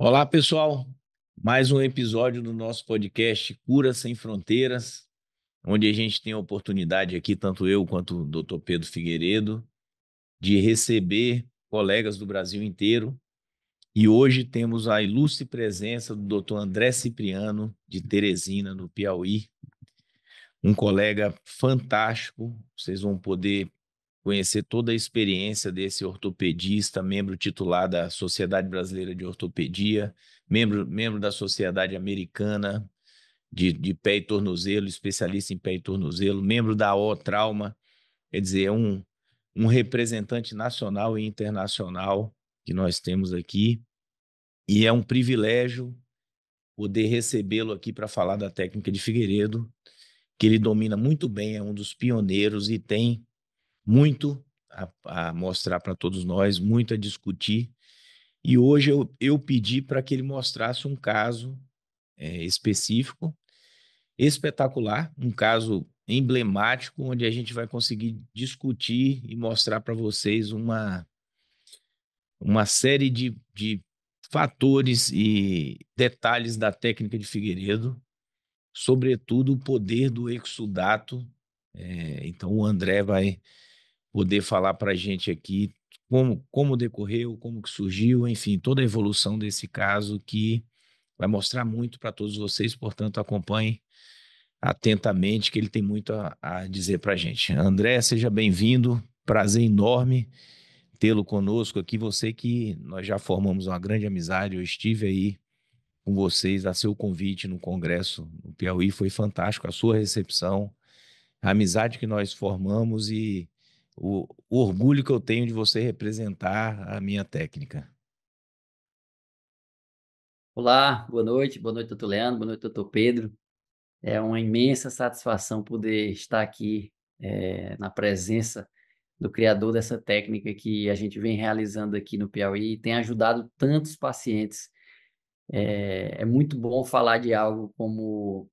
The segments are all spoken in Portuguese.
Olá, pessoal. Mais um episódio do nosso podcast Cura Sem Fronteiras, onde a gente tem a oportunidade aqui, tanto eu quanto o Dr. Pedro Figueiredo, de receber colegas do Brasil inteiro. E hoje temos a ilustre presença do Dr. André Cipriano, de Teresina, no Piauí, um colega fantástico. Vocês vão poder conhecer toda a experiência desse ortopedista, membro titular da Sociedade Brasileira de Ortopedia, membro da Sociedade Americana de Pé e Tornozelo, especialista em pé e tornozelo, membro da O Trauma, quer dizer, um representante nacional e internacional que nós temos aqui, e é um privilégio poder recebê-lo aqui para falar da técnica de Figueiredo, que ele domina muito bem, é um dos pioneiros e tem muito a mostrar para todos nós, muito a discutir. E hoje eu pedi para que ele mostrasse um caso específico, espetacular, um caso emblemático, onde a gente vai conseguir discutir e mostrar para vocês uma série de fatores e detalhes da técnica de Figueiredo, sobretudo o poder do exudato. Então, o André vai poder falar para a gente aqui como decorreu, como que surgiu, enfim, toda a evolução desse caso que vai mostrar muito para todos vocês, portanto, acompanhem atentamente que ele tem muito a dizer para a gente. André, seja bem-vindo, prazer enorme tê-lo conosco aqui, você que nós já formamos uma grande amizade, eu estive aí com vocês, a seu convite no Congresso no Piauí, foi fantástico a sua recepção, a amizade que nós formamos e o orgulho que eu tenho de você representar a minha técnica. Olá, boa noite, doutor Leandro, boa noite, doutor Pedro. É uma imensa satisfação poder estar aqui na presença do criador dessa técnica que a gente vem realizando aqui no Piauí e tem ajudado tantos pacientes. É muito bom falar de algo como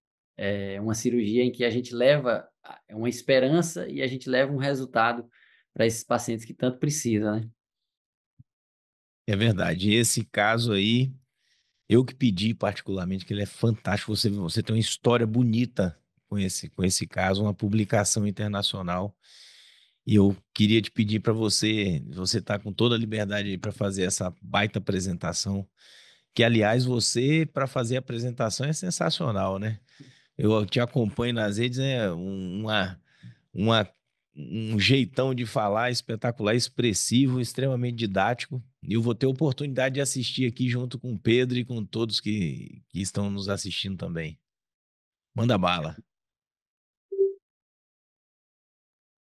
uma cirurgia em que a gente leva uma esperança e a gente leva um resultado para esses pacientes que tanto precisam, né? É verdade, esse caso aí, eu que pedi particularmente, que ele é fantástico, você tem uma história bonita com esse caso, uma publicação internacional. E eu queria te pedir para você tá com toda a liberdade para fazer essa baita apresentação, que aliás você para fazer a apresentação é sensacional, né? Eu te acompanho nas redes, uma, um jeitão de falar espetacular, expressivo, extremamente didático. E eu vou ter a oportunidade de assistir aqui junto com o Pedro e com todos que estão nos assistindo também. Manda bala.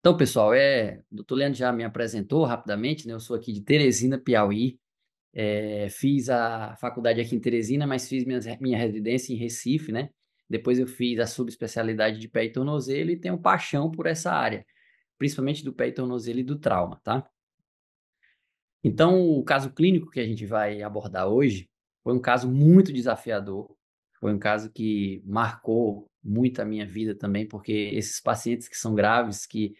Então, pessoal, o doutor Leandro já me apresentou rapidamente, né? Eu sou aqui de Teresina, Piauí. Fiz a faculdade aqui em Teresina, mas fiz minha residência em Recife, né? Depois eu fiz a subespecialidade de pé e tornozelo e tenho paixão por essa área, principalmente do pé e tornozelo e do trauma, tá? Então, o caso clínico que a gente vai abordar hoje foi um caso muito desafiador, foi um caso que marcou muito a minha vida também, porque esses pacientes que são graves, que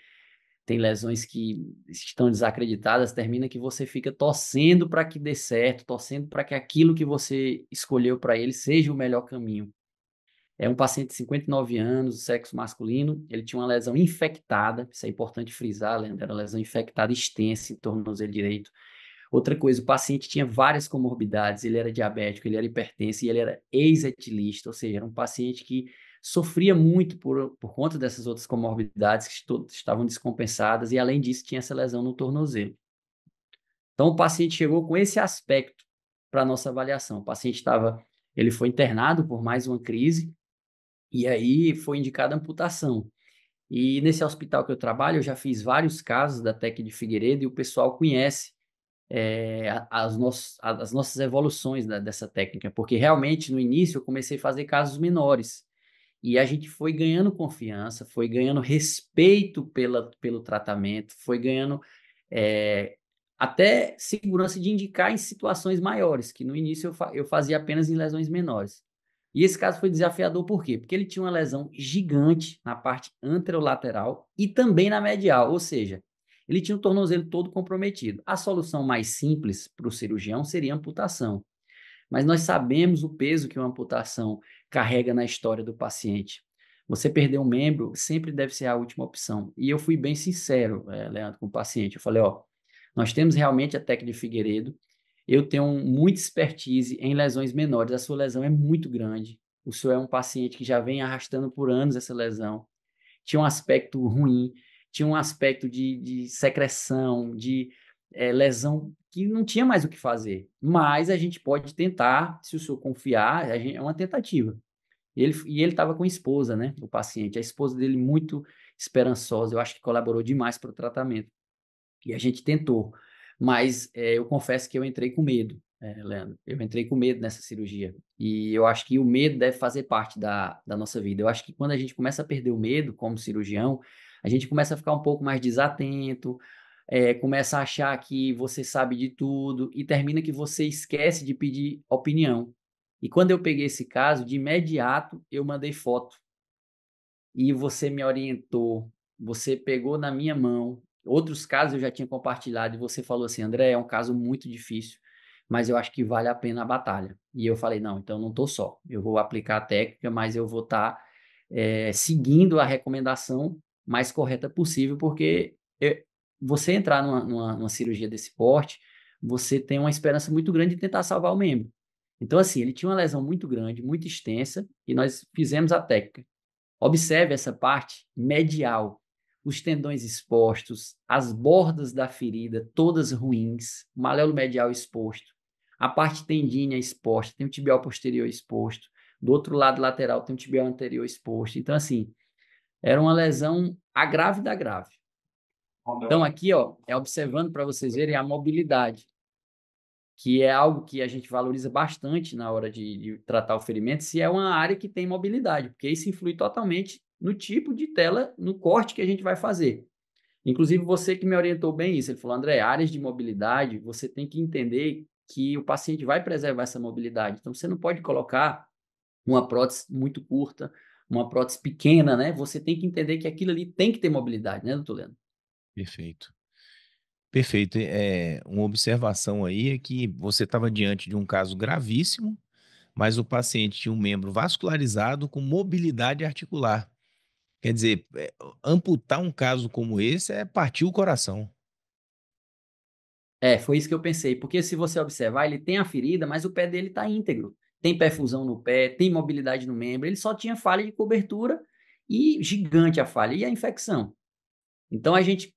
tem lesões que estão desacreditadas, termina que você fica torcendo para que dê certo, torcendo para que aquilo que você escolheu para ele seja o melhor caminho. É um paciente de 59 anos, sexo masculino, ele tinha uma lesão infectada, isso é importante frisar, Leandro, era uma lesão infectada extensa em tornozelo direito. Outra coisa, o paciente tinha várias comorbidades, ele era diabético, ele era hipertenso e ele era ex-etilista, ou seja, era um paciente que sofria muito por conta dessas outras comorbidades que estavam descompensadas e, além disso, tinha essa lesão no tornozelo. Então, o paciente chegou com esse aspecto para a nossa avaliação. O paciente ele foi internado por mais uma crise e aí foi indicada amputação. E nesse hospital que eu trabalho, eu já fiz vários casos da TEC de Figueiredo e o pessoal conhece as nossas evoluções dessa técnica, porque realmente no início eu comecei a fazer casos menores e a gente foi ganhando confiança, foi ganhando respeito pelo tratamento, foi ganhando é, até segurança de indicar em situações maiores, que no início eu fazia apenas em lesões menores. E esse caso foi desafiador por quê? Porque ele tinha uma lesão gigante na parte anterolateral e também na medial, ou seja, ele tinha o tornozelo todo comprometido. A solução mais simples para o cirurgião seria amputação. mas nós sabemos o peso que uma amputação carrega na história do paciente. Você perder um membro sempre deve ser a última opção. E eu fui bem sincero, Leandro, com o paciente. Eu falei, ó, nós temos realmente a técnica de Figueiredo. Eu tenho muita expertise em lesões menores. A sua lesão é muito grande. O senhor é um paciente que já vem arrastando por anos essa lesão. Tinha um aspecto ruim, tinha um aspecto de secreção, de lesão que não tinha mais o que fazer. Mas a gente pode tentar, se o senhor confiar, é uma tentativa. E ele estava com a esposa, né? O paciente. A esposa dele muito esperançosa. Eu acho que colaborou demais para o tratamento. E a gente tentou. Mas eu confesso que eu entrei com medo, Leandro. Eu entrei com medo nessa cirurgia. E eu acho que o medo deve fazer parte da nossa vida. Eu acho que quando a gente começa a perder o medo como cirurgião, a gente começa a ficar um pouco mais desatento, começa a achar que você sabe de tudo e termina que você esquece de pedir opinião. E quando eu peguei esse caso, de imediato eu mandei foto e você me orientou, você pegou na minha mão. Outros casos eu já tinha compartilhado e você falou assim, André, é um caso muito difícil, mas eu acho que vale a pena a batalha. E eu falei, não, então não estou só. Eu vou aplicar a técnica, mas eu vou estar seguindo a recomendação mais correta possível, porque você entrar numa cirurgia desse porte, você tem uma esperança muito grande de tentar salvar o membro. Então, assim, ele tinha uma lesão muito grande, muito extensa, e nós fizemos a técnica. Observe essa parte medial, os tendões expostos, as bordas da ferida todas ruins, o maléolo medial exposto, a parte tendínea exposta, tem o tibial posterior exposto, do outro lado lateral tem o tibial anterior exposto. Então, assim, era uma lesão a grave da grave. Então, aqui, ó, observando para vocês verem a mobilidade, que é algo que a gente valoriza bastante na hora de tratar o ferimento, se é uma área que tem mobilidade, porque isso influi totalmente no tipo de tela, no corte que a gente vai fazer. Inclusive, você que me orientou bem isso, ele falou, André, áreas de mobilidade, você tem que entender que o paciente vai preservar essa mobilidade. Então, você não pode colocar uma prótese muito curta, uma prótese pequena, né? Você tem que entender que aquilo ali tem que ter mobilidade, né, doutor Leandro? Perfeito. Perfeito. Uma observação aí é que você estava diante de um caso gravíssimo, mas o paciente tinha um membro vascularizado com mobilidade articular. Quer dizer, amputar um caso como esse é partir o coração. Foi isso que eu pensei, porque se você observar, ele tem a ferida, mas o pé dele está íntegro. Tem perfusão no pé, tem mobilidade no membro, ele só tinha falha de cobertura e gigante a falha e a infecção. Então a gente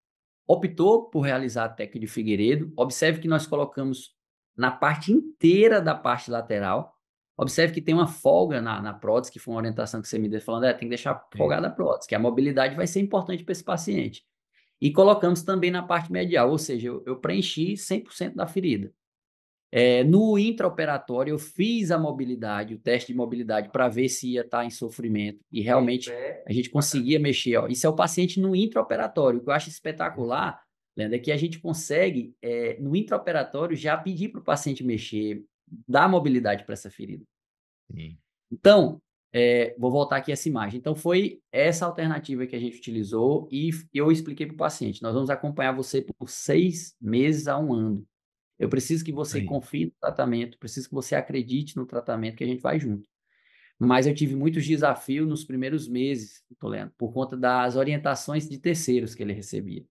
optou por realizar a técnica de Figueiredo. Observe que nós colocamos na parte inteira da parte lateral. Observe que tem uma folga na prótese, que foi uma orientação que você me deu, falando, tem que deixar Isso. folgada a prótese, que a mobilidade vai ser importante para esse paciente. E colocamos também na parte medial, ou seja, eu preenchi 100% da ferida. No intraoperatório, eu fiz a mobilidade, o teste de mobilidade, para ver se ia estar em sofrimento. E realmente a gente conseguia mexer. Ó. Isso é o paciente no intraoperatório. O que eu acho espetacular, Leandro, é que a gente consegue, no intraoperatório, já pedir para o paciente mexer, dar mobilidade para essa ferida. Sim. Então, vou voltar aqui a essa imagem. Então, foi essa alternativa que a gente utilizou e eu expliquei para o paciente: nós vamos acompanhar você por 6 meses a 1 ano. Eu preciso que você Aí. confie no tratamento, preciso que você acredite no tratamento, que a gente vai junto. Mas eu tive muitos desafios nos primeiros meses, Toledo, por conta das orientações de terceiros que ele recebia.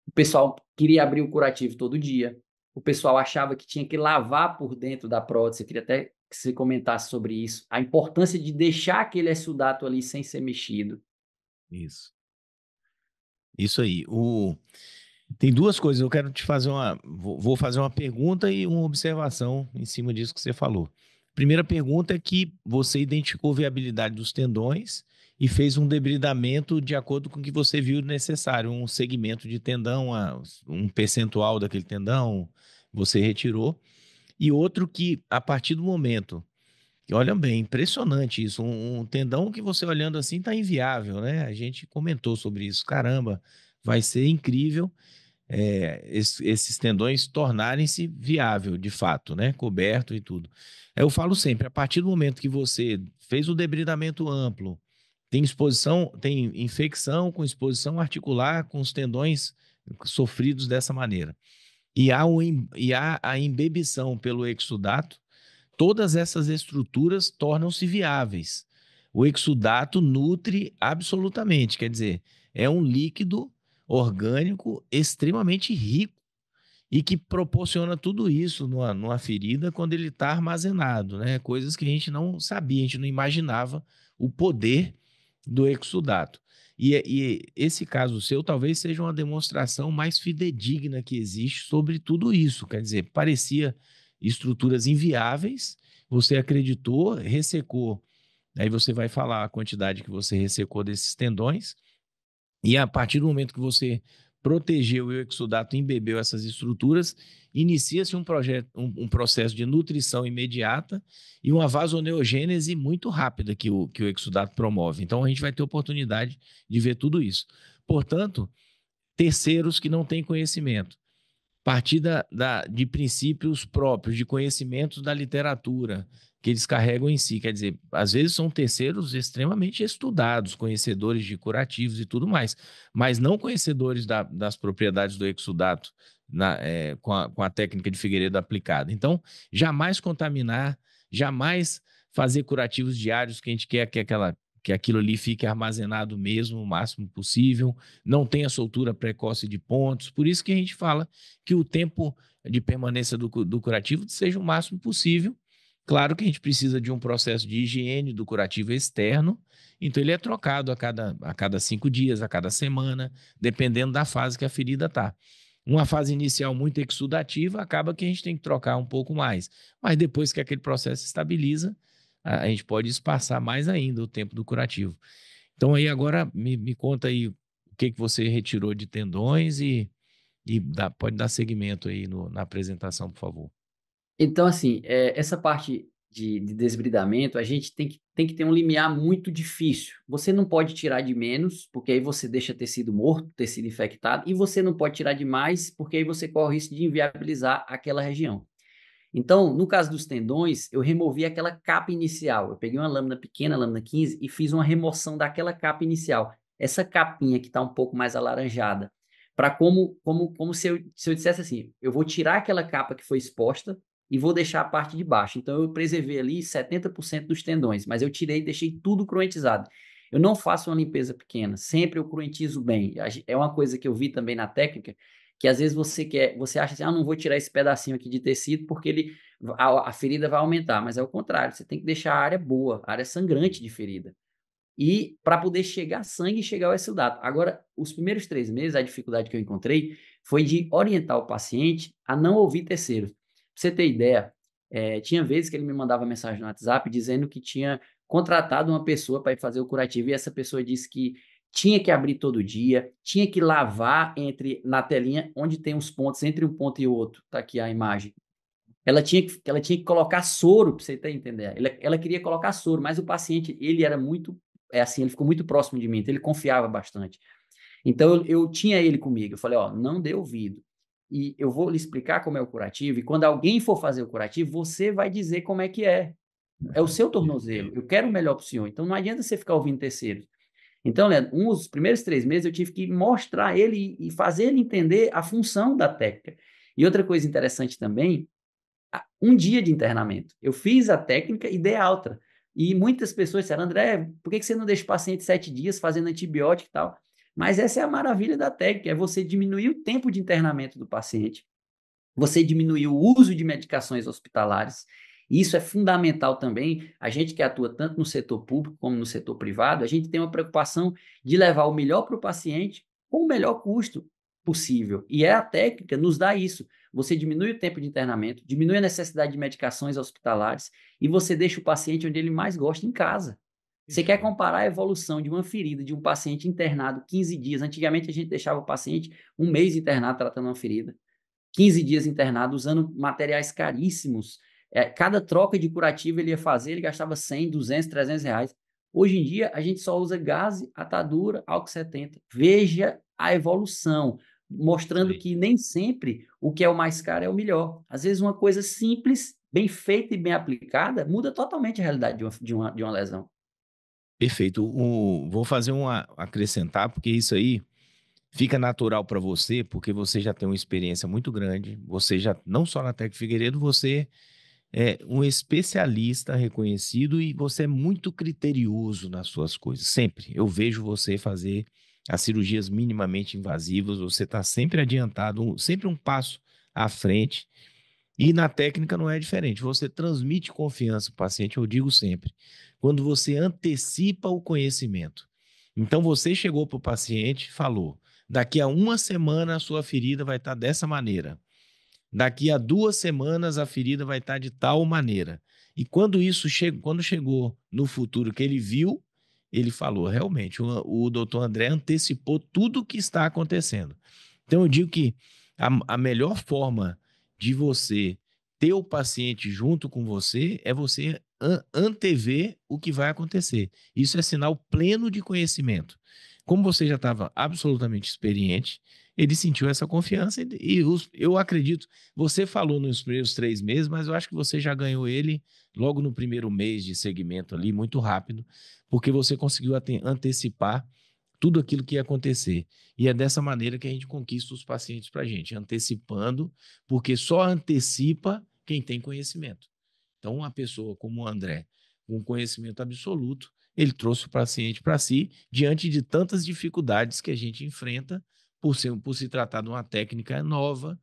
O pessoal queria abrir o curativo todo dia. O pessoal achava que tinha que lavar por dentro da prótese. Eu queria até que você comentasse sobre isso. A importância de deixar aquele exsudato ali sem ser mexido. Isso. Isso aí. Tem duas coisas. Eu quero te fazer vou fazer uma pergunta e uma observação em cima disso que você falou. Primeira pergunta é que você identificou a viabilidade dos tendões e fez um debridamento de acordo com o que você viu necessário, um segmento de tendão, um percentual daquele tendão, você retirou. E outro que, a partir do momento, que olha bem, impressionante isso, um tendão que você olhando assim está inviável, né? A gente comentou sobre isso. Caramba, vai ser incrível esses tendões tornarem-se viável, de fato, né? Coberto e tudo. Eu falo sempre, a partir do momento que você fez o debridamento amplo, tem exposição, tem infecção com exposição articular com os tendões sofridos dessa maneira. E há a embebição pelo exudato, todas essas estruturas tornam-se viáveis. O exudato nutre absolutamente, quer dizer, é um líquido orgânico extremamente rico e que proporciona tudo isso numa ferida quando ele está armazenado, né? Coisas que a gente não sabia, a gente não imaginava o poder do exudato. E esse caso seu talvez seja uma demonstração mais fidedigna que existe sobre tudo isso. Quer dizer, parecia estruturas inviáveis, você acreditou, ressecou. Aí você vai falar a quantidade que você ressecou desses tendões, e a partir do momento que você protegeu o exudato e embebeu essas estruturas, inicia-se um processo de nutrição imediata e uma vasoneogênese muito rápida que o exudato promove. Então, a gente vai ter oportunidade de ver tudo isso. Portanto, terceiros que não têm conhecimento, partir de princípios próprios, de conhecimentos da literatura que eles carregam em si. Quer dizer, às vezes são terceiros extremamente estudados, conhecedores de curativos e tudo mais, mas não conhecedores das propriedades do exudato com a técnica de Figueiredo aplicada. Então, jamais contaminar, jamais fazer curativos diários que a gente quer que aquilo ali fique armazenado mesmo o máximo possível, não tenha soltura precoce de pontos. Por isso que a gente fala que o tempo de permanência do curativo seja o máximo possível. Claro que a gente precisa de um processo de higiene do curativo externo, então ele é trocado a cada 5 dias, a cada semana, dependendo da fase que a ferida está. Uma fase inicial muito exudativa, acaba que a gente tem que trocar um pouco mais. Mas depois que aquele processo estabiliza, a gente pode espaçar mais ainda o tempo do curativo. Então aí agora me conta aí o que você retirou de tendões e pode dar seguimento aí na apresentação, por favor. Então, assim, essa parte de desbridamento, a gente tem que ter um limiar muito difícil. Você não pode tirar de menos, porque aí você deixa tecido morto, tecido infectado, e você não pode tirar de mais, porque aí você corre o risco de inviabilizar aquela região. Então, no caso dos tendões, eu removi aquela capa inicial. Eu peguei uma lâmina pequena, lâmina 15, e fiz uma remoção daquela capa inicial. Essa capinha que está um pouco mais alaranjada. Para como se eu dissesse assim, eu vou tirar aquela capa que foi exposta e vou deixar a parte de baixo. Então, eu preservei ali 70% dos tendões, mas eu tirei e deixei tudo cruentizado. Eu não faço uma limpeza pequena, sempre eu cruentizo bem. É uma coisa que eu vi também na técnica, que às vezes você acha assim, não vou tirar esse pedacinho aqui de tecido porque a ferida vai aumentar, mas é o contrário, você tem que deixar a área boa, a área sangrante de ferida. E para poder chegar sangue e chegar ao exudato. Agora, os primeiros 3 meses, a dificuldade que eu encontrei foi de orientar o paciente a não ouvir terceiros. Pra você ter ideia, tinha vezes que ele me mandava mensagem no WhatsApp dizendo que tinha contratado uma pessoa para ir fazer o curativo e essa pessoa disse que tinha que abrir todo dia, tinha que lavar na telinha onde tem os pontos entre um ponto e o outro. Tá aqui a imagem. Ela tinha que colocar soro, para você ter entender. Ela queria colocar soro, mas o paciente, ele era muito, assim, ele ficou muito próximo de mim, então ele confiava bastante. Então eu tinha ele comigo, eu falei, ó, não dê ouvido. E eu vou lhe explicar como é o curativo, e quando alguém for fazer o curativo, você vai dizer como é que é. É o seu tornozelo, eu quero o melhor para o senhor. Então não adianta você ficar ouvindo terceiros. Então, Leandro, os primeiros 3 meses eu tive que mostrar ele e fazer ele entender a função da técnica. E outra coisa interessante também, um dia de internamento. Eu fiz a técnica e dei alta. E muitas pessoas disseram, André, por que você não deixa o paciente 7 dias fazendo antibiótico e tal? Mas essa é a maravilha da técnica, é você diminuir o tempo de internamento do paciente, você diminuir o uso de medicações hospitalares. Isso é fundamental também. A gente que atua tanto no setor público como no setor privado, a gente tem uma preocupação de levar o melhor para o paciente com o melhor custo possível. E a técnica nos dá isso. Você diminui o tempo de internamento, diminui a necessidade de medicações hospitalares e você deixa o paciente onde ele mais gosta, em casa. Você quer Perfeito. comparar a evolução de uma ferida de um paciente internado 15 dias? Antigamente a gente deixava o paciente um mês internado tratando uma ferida. 15 dias internado, usando materiais caríssimos. Cada troca de curativo ele ia fazer, ele gastava 100, 200, 300 reais. Hoje em dia, a gente só usa gaze, atadura, álcool 70. Veja a evolução, Isso mostrando aí. que nem sempre o que é o mais caro é o melhor. Às vezes, uma coisa simples, bem feita e bem aplicada, muda totalmente a realidade de uma lesão. Perfeito. Vou fazer acrescentar, porque isso aí fica natural para você, porque você já tem uma experiência muito grande. Você já, não só na Tec Figueiredo, você um especialista reconhecido e você é muito criterioso nas suas coisas, sempre. Eu vejo você fazer as cirurgias minimamente invasivas, você está sempre adiantado, sempre um passo à frente. E na técnica não é diferente. Você transmite confiança ao paciente, eu digo sempre, quando você antecipa o conhecimento. Então você chegou para o paciente e falou: daqui a uma semana a sua ferida vai estar dessa maneira. Daqui a 2 semanas a ferida vai estar de tal maneira. E quando chegou no futuro que ele viu, ele falou: realmente, o doutor André antecipou tudo o que está acontecendo. Então eu digo que a melhor forma de você ter o paciente junto com você é você antever o que vai acontecer. Isso é sinal pleno de conhecimento. Como você já estava absolutamente experiente, ele sentiu essa confiança eu acredito, você falou nos primeiros 3 meses, mas eu acho que você já ganhou ele logo no primeiro mês de segmento ali, muito rápido, porque você conseguiu antecipar tudo aquilo que ia acontecer. E é dessa maneira que a gente conquista os pacientes para a gente, antecipando, porque só antecipa quem tem conhecimento. Então, uma pessoa como o André, com conhecimento absoluto, ele trouxe o paciente para si, diante de tantas dificuldades que a gente enfrenta, por se tratar de uma técnica nova,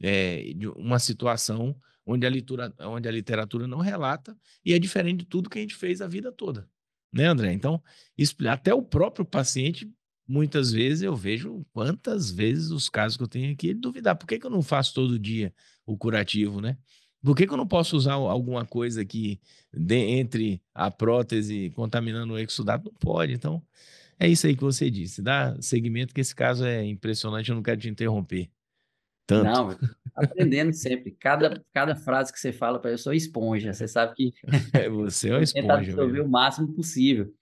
de uma situação onde a literatura não relata, e é diferente de tudo que a gente fez a vida toda. Né, André? Então, até o próprio paciente, muitas vezes eu vejo quantas vezes os casos que eu tenho aqui, ele duvidar, por que que eu não faço todo dia o curativo, né? Por que que eu não posso usar alguma coisa aqui entre a prótese contaminando o exudato? Não pode. Então, é isso aí que você disse. Dá segmento que esse caso é impressionante, eu não quero te interromper tanto. Não, aprendendo sempre. Cada frase que você fala, eu sou esponja. Você sabe que Você é uma eu tento esponja absorver mesmo. o máximo possível.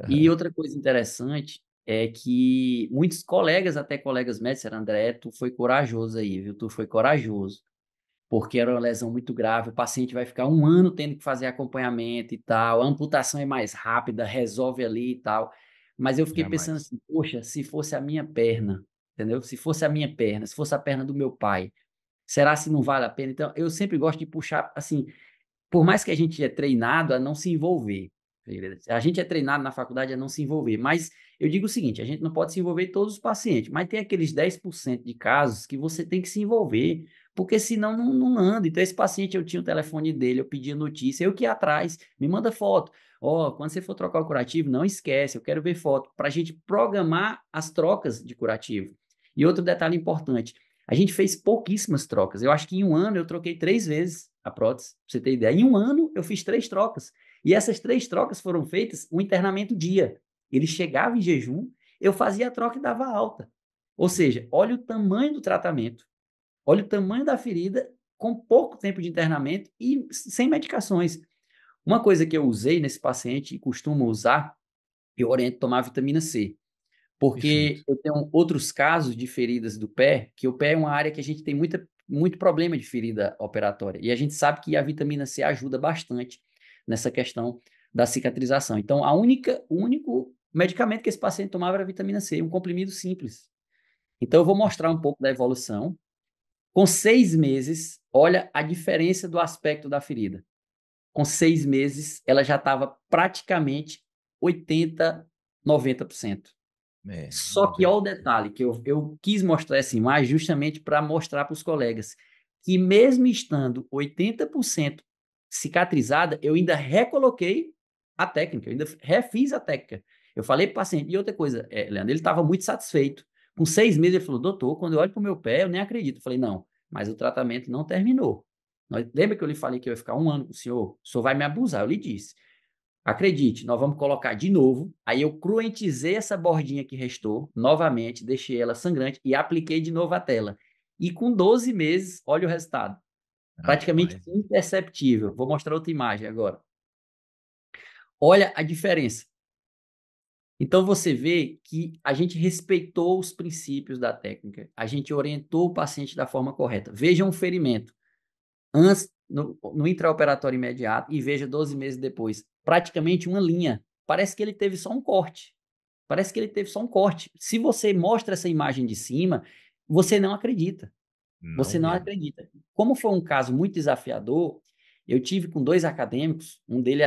E outra coisa interessante é que muitos colegas, até colegas médicos, disseram, André, tu foi corajoso aí, viu? Tu foi corajoso. Porque era uma lesão muito grave, o paciente vai ficar um ano tendo que fazer acompanhamento e tal, a amputação é mais rápida, resolve ali e tal. Mas eu fiquei pensando Jamais. assim, poxa, se fosse a minha perna, entendeu? Se fosse a minha perna, se fosse a perna do meu pai, será se não vale a pena? Então, eu sempre gosto de puxar, assim, por mais que a gente é treinado a não se envolver, a gente é treinado na faculdade a não se envolver, mas eu digo o seguinte, a gente não pode se envolver em todos os pacientes, mas tem aqueles 10% de casos que você tem que se envolver, porque senão não anda. Então, esse paciente, eu tinha o telefone dele, eu pedia notícia, eu que ia atrás, me manda foto. Ó, quando você for trocar o curativo, não esquece, eu quero ver foto, para a gente programar as trocas de curativo. E outro detalhe importante, a gente fez pouquíssimas trocas. Eu acho que em um ano eu troquei 3 vezes a prótese, pra você ter ideia. Em um ano eu fiz 3 trocas. E essas 3 trocas foram feitas um internamento dia. Ele chegava em jejum, eu fazia a troca e dava alta. Ou seja, olha o tamanho do tratamento, olha o tamanho da ferida com pouco tempo de internamento e sem medicações. Uma coisa que eu usei nesse paciente e costumo usar, eu oriento tomar vitamina C. Porque Perfeito. eu tenho outros casos de feridas do pé, que o pé é uma área que a gente tem muito problema de ferida operatória. E a gente sabe que a vitamina C ajuda bastante nessa questão da cicatrização. Então, o único medicamento que esse paciente tomava era a vitamina C, um comprimido simples. Então, eu vou mostrar um pouco da evolução. Com 6 meses, olha a diferença do aspecto da ferida. Com 6 meses, ela já estava praticamente 80, 90%. Só que, olha o detalhe, que eu quis mostrar essa imagem justamente para mostrar para os colegas que mesmo estando 80% cicatrizada, eu ainda recoloquei a técnica, eu ainda refiz a técnica. Eu falei para o paciente, e outra coisa, Leandro, ele estava muito satisfeito. Com 6 meses, ele falou, doutor, quando eu olho para o meu pé, eu nem acredito. Eu falei, não, mas o tratamento não terminou. Lembra que eu lhe falei que eu ia ficar um ano com o senhor? O senhor vai me abusar, eu lhe disse. Acredite, nós vamos colocar de novo. Aí eu cruentizei essa bordinha que restou, novamente, deixei ela sangrante e apliquei de novo a tela. E com 12 meses, olha o resultado. Praticamente Rapaz, imperceptível. Vou mostrar outra imagem agora. Olha a diferença. Então você vê que a gente respeitou os princípios da técnica, a gente orientou o paciente da forma correta. Veja um ferimento antes, no intraoperatório imediato e veja 12 meses depois. Praticamente uma linha. Parece que ele teve só um corte. Parece que ele teve só um corte. Se você mostra essa imagem de cima, você não acredita. não Você não mesmo. acredita. Como foi um caso muito desafiador, Eu tive com 2 acadêmicos, um deles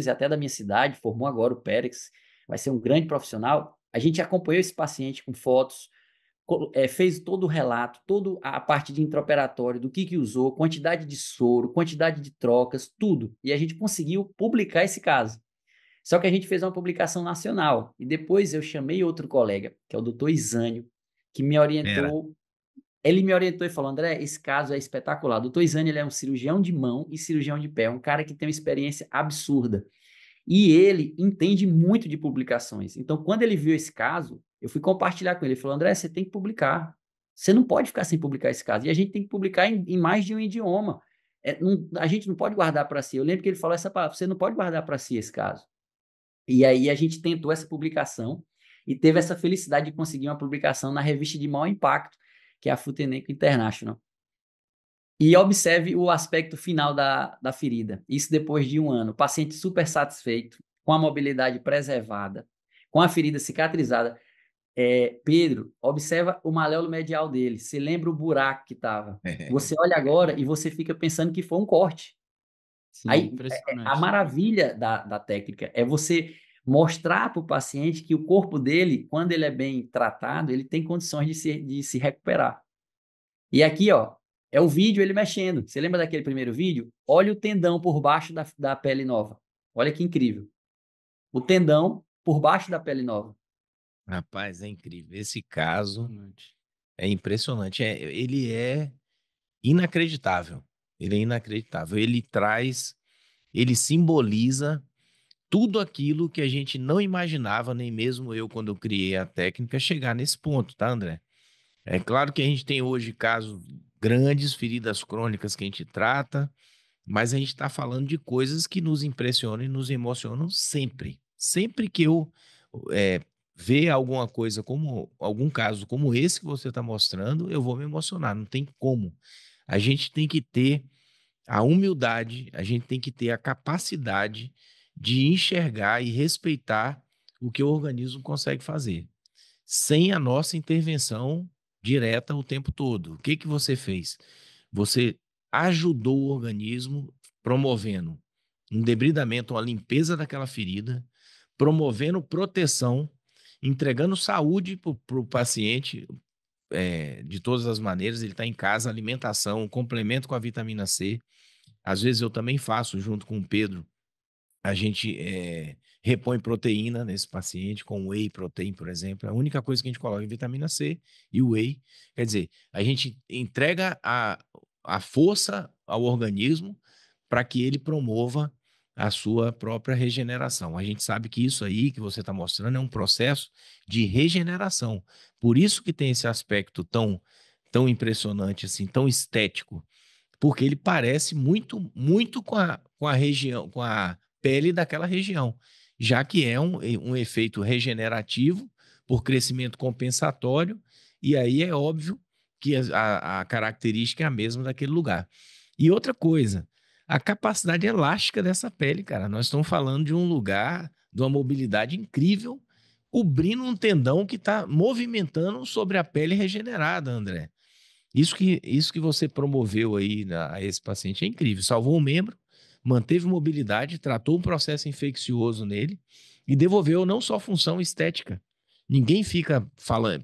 é até da minha cidade, formou agora o Pérex, vai ser um grande profissional. A gente acompanhou esse paciente com fotos, fez todo o relato, toda a parte de intraoperatório, do que usou, quantidade de soro, quantidade de trocas, tudo. E a gente conseguiu publicar esse caso. Só que a gente fez uma publicação nacional. E depois eu chamei outro colega, que é o doutor Isânio, que me Era. orientou. Ele me orientou e falou: André, esse caso é espetacular. O doutor Isânio, ele é um cirurgião de mão e cirurgião de pé, um cara que tem uma experiência absurda. E ele entende muito de publicações. Então, quando ele viu esse caso, eu fui compartilhar com ele. Ele falou: André, você tem que publicar. Você não pode ficar sem publicar esse caso. E a gente tem que publicar em mais de um idioma. A gente não pode guardar para si. Eu lembro que ele falou essa palavra: você não pode guardar para si esse caso. E aí a gente tentou essa publicação e teve essa felicidade de conseguir uma publicação na revista de maior impacto, que é a Futeneco International. E observe o aspecto final da ferida. Isso depois de um ano. O paciente super satisfeito, com a mobilidade preservada, com a ferida cicatrizada. Pedro, observa o maléolo medial dele. Você lembra o buraco que estava. Você olha agora e você fica pensando que foi um corte. Sim, Aí, a impressionante. maravilha da técnica é você mostrar para o paciente que o corpo dele, quando ele é bem tratado, ele tem condições de se recuperar. E aqui, ó, é o vídeo ele mexendo. Você lembra daquele primeiro vídeo? Olha o tendão por baixo da pele nova. Olha que incrível. O tendão por baixo da pele nova. Rapaz, é incrível. Esse caso Impressionante. é impressionante. Ele é inacreditável. Ele é inacreditável. Ele simboliza tudo aquilo que a gente não imaginava, nem mesmo eu, quando eu criei a técnica, chegar nesse ponto, tá, André? É claro que a gente tem hoje casos grandes, feridas crônicas que a gente trata, mas a gente está falando de coisas que nos impressionam e nos emocionam sempre. Sempre que eu é, ver alguma coisa como algum caso como esse que você está mostrando, eu vou me emocionar. Não tem como. A gente tem que ter a humildade, a gente tem que ter a capacidade de enxergar e respeitar o que o organismo consegue fazer, sem a nossa intervenção direta o tempo todo. O que que você fez? Você ajudou o organismo promovendo um debridamento, uma limpeza daquela ferida, promovendo proteção, entregando saúde para o paciente, de todas as maneiras. Ele está em casa, alimentação, complemento com a vitamina C. Às vezes eu também faço, junto com o Pedro, a gente repõe proteína nesse paciente, com whey protein, por exemplo. A única coisa que a gente coloca é vitamina C e whey. Quer dizer, a gente entrega a força ao organismo para que ele promova a sua própria regeneração. A gente sabe que isso aí que você está mostrando é um processo de regeneração. Por isso que tem esse aspecto tão impressionante, assim, tão estético, porque ele parece muito, muito com a região, com a pele daquela região, já que é um efeito regenerativo por crescimento compensatório, e aí é óbvio que a característica é a mesma daquele lugar. E outra coisa, a capacidade elástica dessa pele, cara. Nós estamos falando de um lugar, de uma mobilidade incrível, cobrindo um tendão que está movimentando sobre a pele regenerada, André. Isso que você promoveu aí a esse paciente é incrível. Salvou um membro, manteve mobilidade, tratou um processo infeccioso nele e devolveu não só função estética. Ninguém fica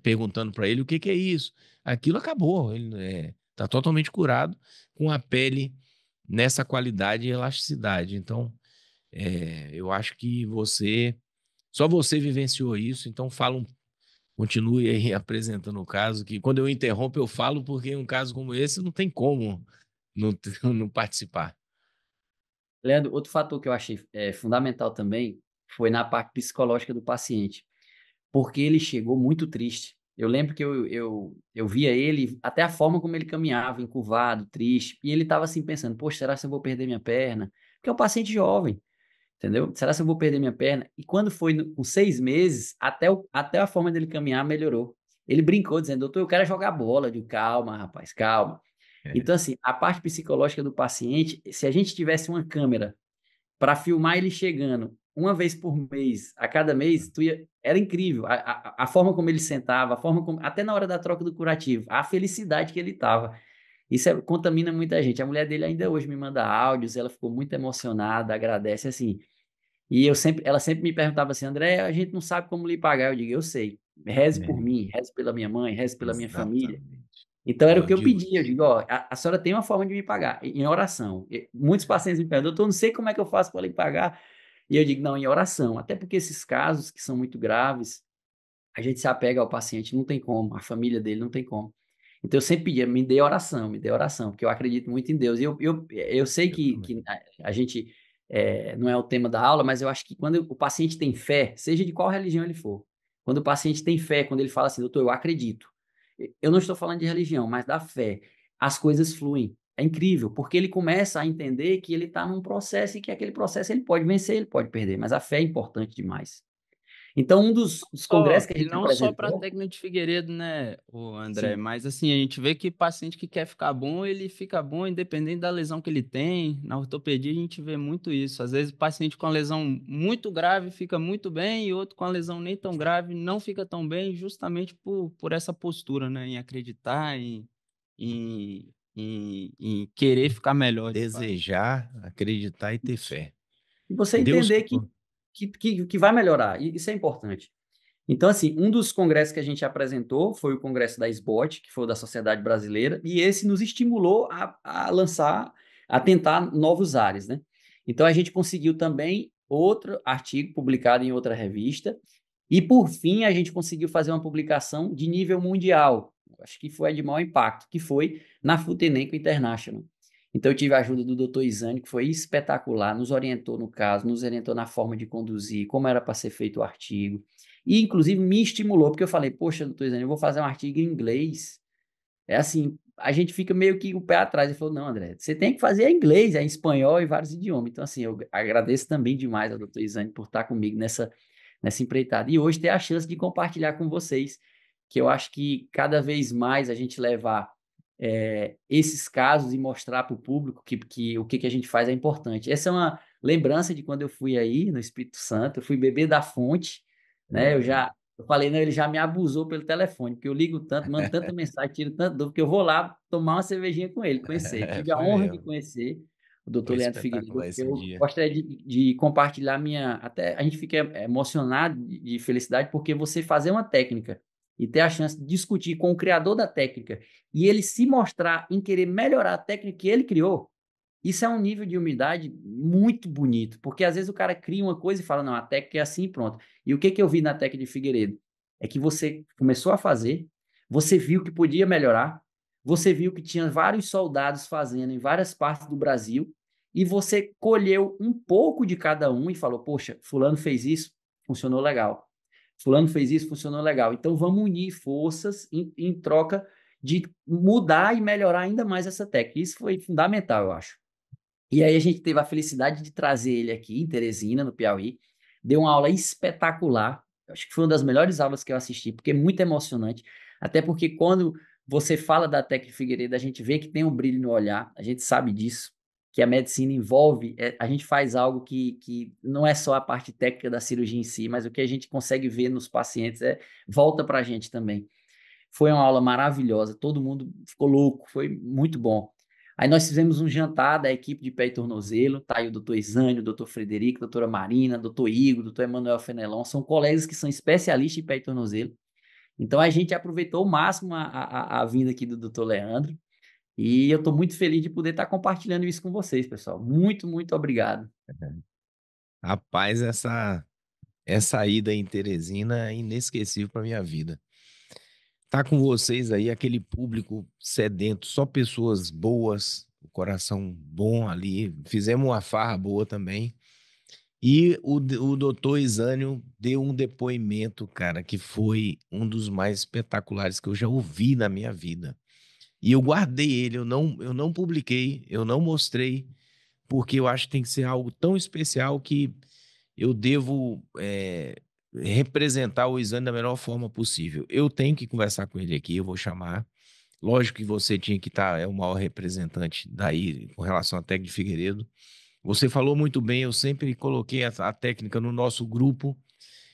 perguntando para ele o que é isso. Aquilo acabou. Ele está totalmente curado com a pele nessa qualidade e elasticidade. Então, eu acho que só você vivenciou isso. Então, continue aí apresentando o caso, que quando eu interrompo eu falo, porque um caso como esse não tem como não, não participar. Leandro, outro fator que eu achei fundamental também foi na parte psicológica do paciente, porque ele chegou muito triste. Eu lembro que eu via ele, até a forma como ele caminhava, encurvado, triste, e ele estava assim pensando: poxa, será que eu vou perder minha perna? Porque é um paciente jovem, entendeu? Será que eu vou perder minha perna? E quando foi com 6 meses, até a forma dele caminhar melhorou. Ele brincou, dizendo: doutor, eu quero é jogar bola. Eu digo: calma, rapaz, calma. É. Então, assim, a parte psicológica do paciente, se a gente tivesse uma câmera para filmar ele chegando uma vez por mês, a cada mês, era incrível. A forma como ele sentava, a forma como, até na hora da troca do curativo, a felicidade que ele estava. contamina muita gente. A mulher dele ainda hoje me manda áudios, ela ficou muito emocionada, agradece assim. E ela sempre me perguntava assim, André, a gente não sabe como lhe pagar. Eu digo, eu sei. Reze por É, mim, reze pela minha mãe, reze pela minha família. exatamente. Então era Ó, o que eu pedi. Eu digo, ó, a senhora tem uma forma de me pagar, em oração. Muitos pacientes me perguntam, doutor, eu não sei como é que eu faço para lhe pagar. E eu digo, não, em oração. Até porque esses casos que são muito graves, a gente se apega ao paciente, não tem como, a família dele não tem como. Então eu sempre pedia, me dê oração, porque eu acredito muito em Deus. E eu sei eu que também. a gente, não é o tema da aula, mas eu acho que quando o paciente tem fé, seja de qual religião ele for, quando o paciente tem fé, quando ele fala assim, doutor, eu acredito. Eu não estou falando de religião, mas da fé. As coisas fluem. É incrível, porque ele começa a entender que ele está num processo e que aquele processo ele pode vencer, ele pode perder, mas a fé é importante demais. Então, um dos congressos que a E gente não só para apresentou, técnica de Figueiredo, né, o André, sim, mas assim, a gente vê que paciente que quer ficar bom, ele fica bom independente da lesão que ele tem. Na ortopedia a gente vê muito isso. Às vezes o paciente com a lesão muito grave fica muito bem e outro com a lesão nem tão grave não fica tão bem, justamente por essa postura, né, em acreditar, em querer ficar melhor de fato. Desejar, acreditar e ter fé. e você Deus, entender que vai melhorar, e isso é importante. Então, assim, um dos congressos que a gente apresentou foi o congresso da SBOT, que foi o da Sociedade Brasileira, e esse nos estimulou a lançar, a tentar novos ares, né? Então, a gente conseguiu também outro artigo publicado em outra revista, e por fim, a gente conseguiu fazer uma publicação de nível mundial, acho que foi a de maior impacto, que foi na Futenenco International. Então, eu tive a ajuda do Dr. Isani, que foi espetacular, nos orientou no caso, nos orientou na forma de conduzir, como era para ser feito o artigo. E, inclusive, me estimulou, porque eu falei, poxa, doutor Isani, eu vou fazer um artigo em inglês. É assim, a gente fica meio que o pé atrás. Ele falou, não, André, você tem que fazer em inglês, em espanhol e vários idiomas. Então, assim, eu agradeço também demais ao doutor Isani por estar comigo nessa empreitada. E hoje ter a chance de compartilhar com vocês, que eu acho que cada vez mais a gente levar esses casos e mostrar para o público que o que a gente faz é importante. Essa é uma lembrança de quando eu fui aí no Espírito Santo, eu fui beber da fonte, né? é, Eu falei, não, ele já me abusou pelo telefone, porque eu ligo tanto, mando tanta mensagem, tiro tanto dúvida, que eu vou lá tomar uma cervejinha com ele, conhecer. Tive a foi honra de mesmo. conhecer o doutor Foi Leandro Figueiredo. espetacular esse Eu dia. gostaria de compartilhar até a gente fica emocionado de felicidade, porque você fazer uma técnica e ter a chance de discutir com o criador da técnica e ele se mostrar em querer melhorar a técnica que ele criou, isso é um nível de humildade muito bonito, porque às vezes o cara cria uma coisa e fala, não, a técnica é assim e pronto. E o que que eu vi na técnica de Figueiredo? É que você começou a fazer, você viu que podia melhorar, você viu que tinha vários soldados fazendo em várias partes do Brasil, e você colheu um pouco de cada um e falou, poxa, fulano fez isso, funcionou legal. Fulano fez isso, funcionou legal. Então vamos unir forças em troca de mudar e melhorar ainda mais essa técnica. Isso foi fundamental, eu acho. E aí a gente teve a felicidade de trazer ele aqui em Teresina, no Piauí. Deu uma aula espetacular. Acho que foi uma das melhores aulas que eu assisti, porque é muito emocionante. Até porque quando você fala da técnica Figueiredo, a gente vê que tem um brilho no olhar, a gente sabe disso, que a medicina envolve, a gente faz algo que não é só a parte técnica da cirurgia em si, mas o que a gente consegue ver nos pacientes volta para a gente também. Foi uma aula maravilhosa, todo mundo ficou louco, foi muito bom. Aí nós fizemos um jantar da equipe de pé e tornozelo, tá aí o doutor Isânio, o doutor Frederico, a doutora Marina, o doutor Igor, o doutor Emanuel Fenelon, são colegas que são especialistas em pé e tornozelo. Então a gente aproveitou ao máximo a vinda aqui do doutor Leandro e eu estou muito feliz de poder estar compartilhando isso com vocês, pessoal. Muito, muito obrigado. Rapaz, essa ida em Teresina é inesquecível para minha vida. Tá com vocês aí aquele público sedento, só pessoas boas, o coração bom ali. Fizemos uma farra boa também. E o doutor Isânio deu um depoimento, cara, que foi um dos mais espetaculares que eu já ouvi na minha vida. E eu guardei ele, eu não publiquei, eu não mostrei, porque eu acho que tem que ser algo tão especial que eu devo representar o Isânio da melhor forma possível. Eu tenho que conversar com ele aqui, eu vou chamar. Lógico que você tinha que estar, é o maior representante daí com relação à técnica de Figueiredo. Você falou muito bem, eu sempre coloquei a técnica no nosso grupo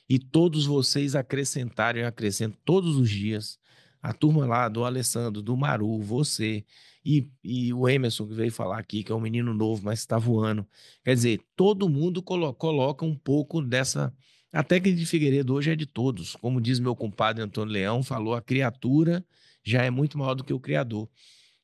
e todos vocês acrescentaram, eu acrescento todos os dias A turma lá do Alessandro, do Maru, você e o Emerson que veio falar aqui, que é um menino novo, mas está voando. Quer dizer, todo mundo coloca um pouco dessa. A técnica de Figueiredo hoje é de todos. Como diz meu compadre Antônio Leão, falou, a criatura já é muito maior do que o criador.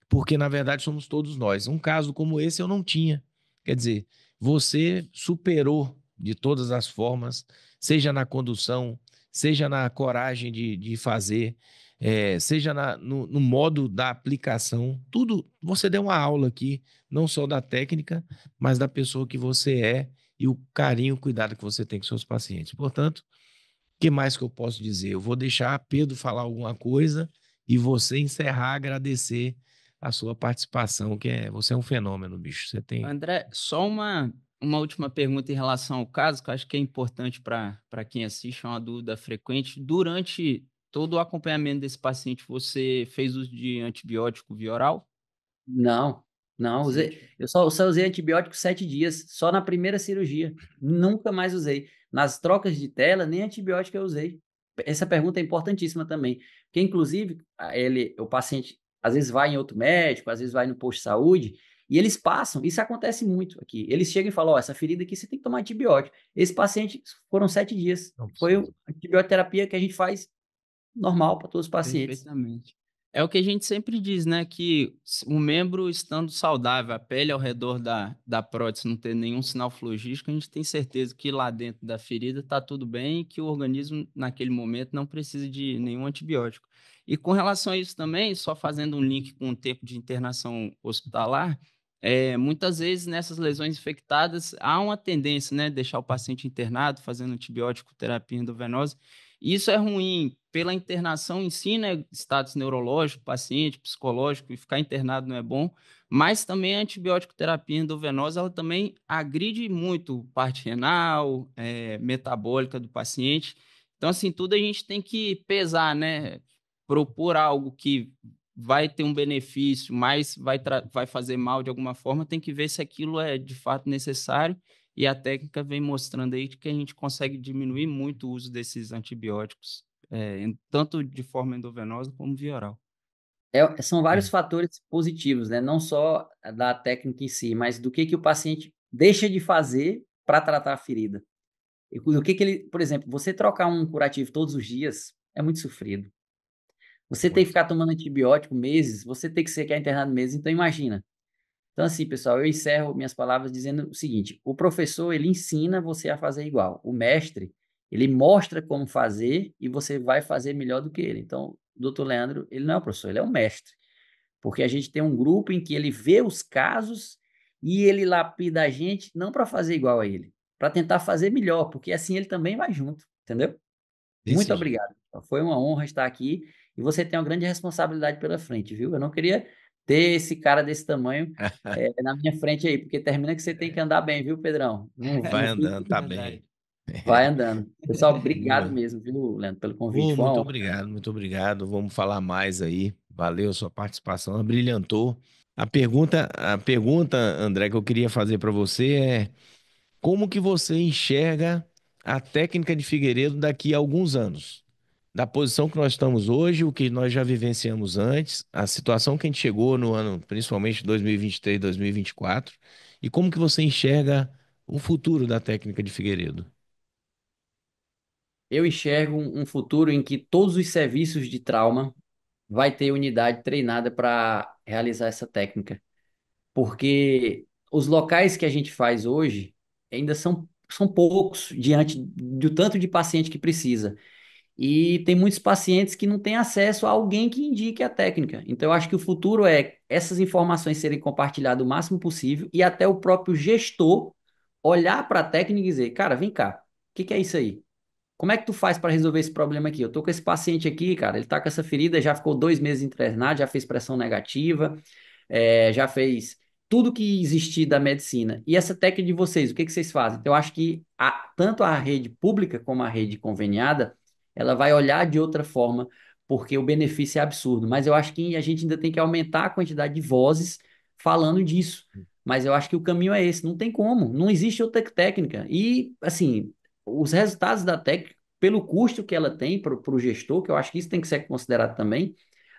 Porque, na verdade, somos todos nós. Um caso como esse eu não tinha. Quer dizer, você superou de todas as formas, seja na condução, seja na coragem de fazer, seja no modo da aplicação, tudo. Você deu uma aula aqui, não só da técnica, mas da pessoa que você é e o carinho, o cuidado que você tem com seus pacientes. Portanto, o que mais que eu posso dizer? Eu vou deixar Pedro falar alguma coisa e você encerrar, agradecer a sua participação, você é um fenômeno, bicho. Você tem. André, só uma última pergunta em relação ao caso, que eu acho que é importante para quem assiste, é uma dúvida frequente. Durante todo o acompanhamento desse paciente, você fez uso de antibiótico via oral? Não, não, usei. Eu só usei antibiótico 7 dias, só na primeira cirurgia. Nunca mais usei. Nas trocas de tela, nem antibiótico eu usei. Essa pergunta é importantíssima também. Porque, inclusive, o paciente às vezes vai em outro médico, às vezes vai no posto de saúde, e eles passam, isso acontece muito aqui. Eles chegam e falam: Ó, essa ferida aqui você tem que tomar antibiótico. Esse paciente foram 7 dias. Não Foi a precisa. antibioterapia que a gente faz normal para todos os pacientes. Perfeitamente. É o que a gente sempre diz, né? Que o membro estando saudável, a pele ao redor da prótese não ter nenhum sinal flogístico, a gente tem certeza que lá dentro da ferida está tudo bem e que o organismo, naquele momento, não precisa de nenhum antibiótico. E com relação a isso também, só fazendo um link com o tempo de internação hospitalar, muitas vezes nessas lesões infectadas há uma tendência, né, deixar o paciente internado, fazendo antibiótico terapia endovenosa. Isso é ruim pela internação em si, né? Status neurológico, paciente, psicológico, e ficar internado não é bom, mas também a antibiótico terapia endovenosa, ela também agride muito parte renal, metabólica do paciente. Então, assim, tudo a gente tem que pesar, né? Propor algo que vai ter um benefício, mas vai fazer mal de alguma forma, tem que ver se aquilo é de fato necessário e a técnica vem mostrando aí que a gente consegue diminuir muito o uso desses antibióticos, tanto de forma endovenosa como via oral. São vários É. fatores positivos, né? Não só da técnica em si, mas do que o paciente deixa de fazer para tratar a ferida. E o que ele, por exemplo, você trocar um curativo todos os dias é muito sofrido. Você tem que Muito. ficar tomando antibiótico meses, você tem que ser internado meses, então imagina. Então, assim, pessoal, eu encerro minhas palavras dizendo o seguinte: o professor, ele ensina você a fazer igual. O mestre, ele mostra como fazer e você vai fazer melhor do que ele. Então, o doutor Leandro, ele não é o professor, ele é o mestre. Porque a gente tem um grupo em que ele vê os casos e ele lapida a gente não para fazer igual a ele, para tentar fazer melhor, porque assim ele também vai junto, entendeu? Muito Desse jeito. obrigado. Foi uma honra estar aqui e você tem uma grande responsabilidade pela frente, viu? Eu não queria ter esse cara desse tamanho na minha frente aí, porque termina que você tem que andar bem, viu, Pedrão? Não, Vai não fique, andando, tá bem. Verdade. vai andando. Pessoal, obrigado Boa. mesmo, viu, Leandro, pelo convite. Ô, Foi uma muito honra. obrigado, muito obrigado. Vamos falar mais aí. Valeu, sua participação brilhantou. A pergunta, André, que eu queria fazer para você é: como que você enxerga a técnica de Figueiredo daqui a alguns anos? Da posição que nós estamos hoje, o que nós já vivenciamos antes, a situação que a gente chegou no ano, principalmente 2023, 2024, e como que você enxerga o futuro da técnica de Figueiredo? Eu enxergo um futuro em que todos os serviços de trauma vai ter unidade treinada para realizar essa técnica. Porque os locais que a gente faz hoje ainda são poucos diante do tanto de paciente que precisa. E tem muitos pacientes que não têm acesso a alguém que indique a técnica. Então, eu acho que o futuro é essas informações serem compartilhadas o máximo possível e até o próprio gestor olhar para a técnica e dizer: cara, vem cá, o que que é isso aí? Como é que tu faz para resolver esse problema aqui? Eu tô com esse paciente aqui, cara, ele tá com essa ferida, já ficou 2 meses internado, já fez pressão negativa, já fez tudo que existir da medicina. E essa técnica de vocês, o que que vocês fazem? Então, eu acho que tanto a rede pública como a rede conveniada, ela vai olhar de outra forma, porque o benefício é absurdo. Mas eu acho que a gente ainda tem que aumentar a quantidade de vozes falando disso. Mas eu acho que o caminho é esse, não tem como, não existe outra técnica. E, assim, os resultados da técnica, pelo custo que ela tem para o gestor, que eu acho que isso tem que ser considerado também,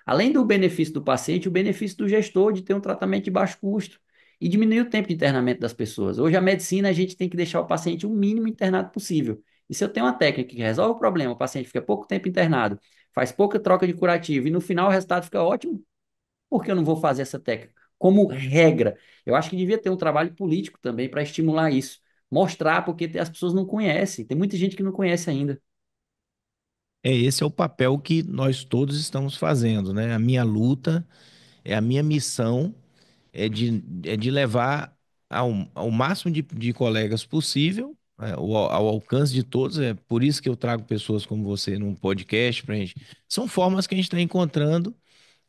Além do benefício do paciente, o benefício do gestor de ter um tratamento de baixo custo e diminuir o tempo de internamento das pessoas. Hoje, a medicina, a gente tem que deixar o paciente o mínimo internado possível. E se eu tenho uma técnica que resolve o problema, o paciente fica pouco tempo internado, faz pouca troca de curativo e no final o resultado fica ótimo, por que eu não vou fazer essa técnica? Como regra, eu acho que devia ter um trabalho político também para estimular isso. Mostrar, porque as pessoas não conhecem. Tem muita gente que não conhece ainda. Esse é o papel que nós todos estamos fazendo, né? A minha luta, a minha missão é de levar ao máximo de colegas possível, ao alcance de todos. É por isso que eu trago pessoas como você num podcast pra gente. São formas que a gente está encontrando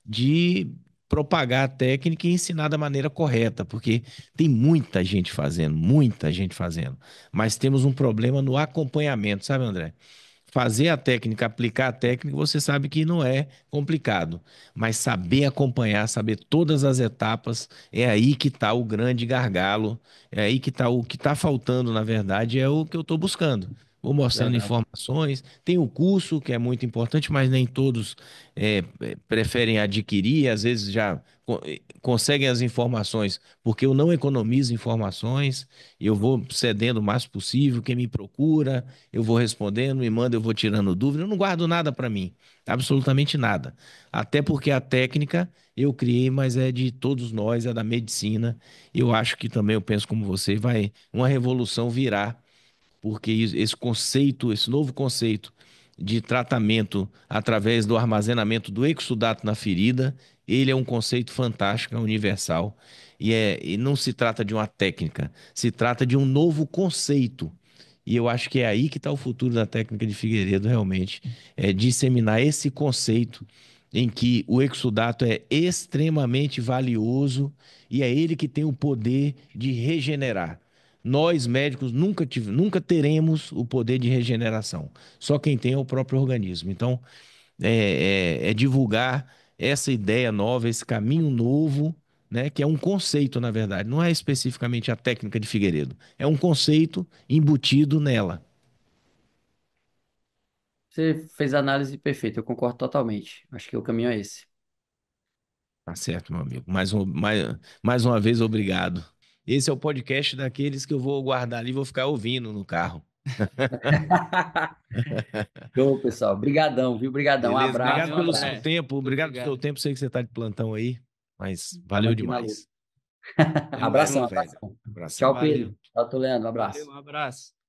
de propagar a técnica e ensinar da maneira correta, porque tem muita gente fazendo, mas temos um problema no acompanhamento, sabe, André? Fazer a técnica, aplicar a técnica, você sabe que não é complicado, mas saber acompanhar, saber todas as etapas, é aí que está o grande gargalo, é aí que está o que está faltando, na verdade, é o que eu estou buscando. Vou mostrando Verdade. informações, tem o curso, que é muito importante, mas nem todos preferem adquirir, às vezes já conseguem as informações, porque eu não economizo informações, eu vou cedendo o mais possível, quem me procura, eu vou respondendo, me manda, eu vou tirando dúvida. Eu não guardo nada para mim, absolutamente nada. Até porque a técnica eu criei, mas é de todos nós, é da medicina. Eu acho que também eu penso como você, vai uma revolução virá, porque esse conceito, esse novo conceito de tratamento através do armazenamento do exudato na ferida, ele é um conceito fantástico, é universal. E não se trata de uma técnica, se trata de um novo conceito. E eu acho que é aí que está o futuro da técnica de Figueiredo, realmente. É disseminar esse conceito em que o exudato é extremamente valioso e é ele que tem o poder de regenerar. Nós, médicos, nunca teremos o poder de regeneração. Só quem tem é o próprio organismo. Então, é divulgar essa ideia nova, esse caminho novo, né, que é um conceito, na verdade. Não é especificamente a técnica de Figueiredo. É um conceito embutido nela. Você fez a análise perfeita, eu concordo totalmente. Acho que o caminho é esse. Tá certo, meu amigo. Mais uma vez, obrigado. Esse é o podcast daqueles que eu vou guardar ali e vou ficar ouvindo no carro. Show, pessoal. Obrigadão, viu? Obrigadão. Um Beleza? abraço, Obrigado Valeu, um pelo seu André. abraço. tempo. Muito Obrigado pelo seu obrigado. tempo. Sei que você está de plantão aí, mas Tamo valeu aqui na luta. demais. Até Até mais, Abração, meu velho. abração. Abração. Tchau, Valeu. Pedro. Tchau, Leandro. Um Valeu, abraço. um abraço.